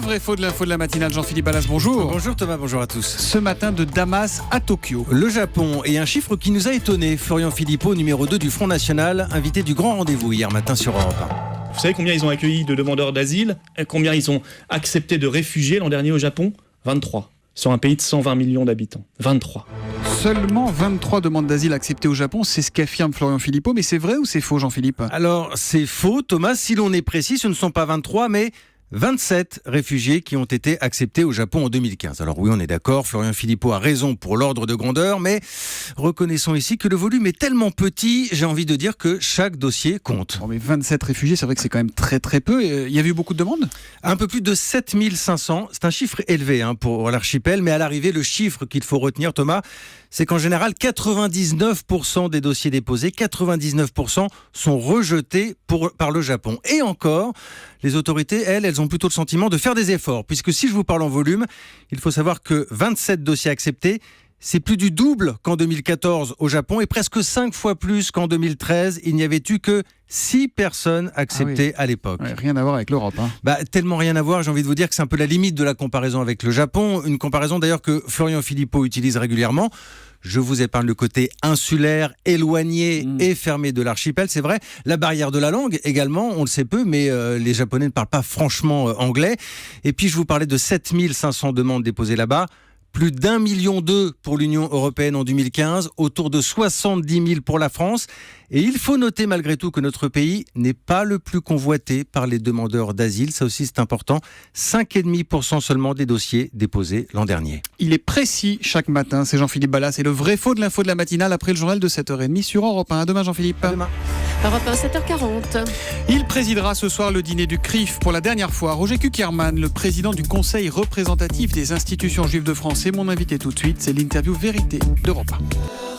vrai faux de l'info de la matinale. Jean-Philippe Ballas, bonjour. Bonjour Thomas, bonjour à tous. Ce matin de Damas à Tokyo. Le Japon et un chiffre qui nous a étonné. Florian Philippot, numéro 2 du Front National, invité du grand rendez-vous hier matin sur Europe 1. Vous savez combien ils ont accueilli de demandeurs d'asile et combien ils ont accepté de réfugiés l'an dernier au Japon ? 23. Sur un pays de 120 millions d'habitants. 23. Seulement 23 demandes d'asile acceptées au Japon, c'est ce qu'affirme Florian Philippot. Mais c'est vrai ou c'est faux, Jean-Philippe ? Alors, c'est faux, Thomas. Si l'on est précis, ce ne sont pas 23, mais 27 réfugiés qui ont été acceptés au Japon en 2015. Alors oui, on est d'accord, Florian Philippot a raison pour l'ordre de grandeur, mais reconnaissons ici que le volume est tellement petit, j'ai envie de dire que chaque dossier compte. Bon, mais 27 réfugiés, c'est vrai que c'est quand même très très peu. Il y avait eu beaucoup de demandes ? Un peu plus de 7500, c'est un chiffre élevé pour l'archipel, mais à l'arrivée, le chiffre qu'il faut retenir, Thomas, c'est qu'en général, 99% des dossiers déposés, 99% sont rejetés par le Japon. Et encore, les autorités, elles ont plutôt le sentiment de faire des efforts, puisque si je vous parle en volume, il faut savoir que 27 dossiers acceptés, c'est plus du double qu'en 2014 au Japon et presque 5 fois plus qu'en 2013. Il n'y avait eu que 6 personnes acceptées à l'époque. Ouais, rien à voir avec l'Europe. Tellement rien à voir, j'ai envie de vous dire que c'est un peu la limite de la comparaison avec le Japon. Une comparaison d'ailleurs que Florian Philippot utilise régulièrement. Je vous épargne le côté insulaire, éloigné et fermé de l'archipel. C'est vrai, la barrière de la langue également, on le sait peu, mais les Japonais ne parlent pas franchement anglais. Et puis je vous parlais de 7500 demandes déposées là-bas. Plus d'1,2 million pour l'Union européenne en 2015, autour de 70 000 pour la France. Et il faut noter malgré tout que notre pays n'est pas le plus convoité par les demandeurs d'asile. Ça aussi c'est important. 5,5% seulement des dossiers déposés l'an dernier. Il est précis chaque matin, c'est Jean-Philippe Ballas. C'est le vrai faux de l'info de la matinale après le journal de 7h30 sur Europe 1. À demain Jean-Philippe. À demain. Europe 1, 7h40. Il présidera ce soir le dîner du CRIF pour la dernière fois. Roger Kuckerman, le président du Conseil représentatif des institutions juives de France, est mon invité tout de suite. C'est l'interview vérité d'Europe 1.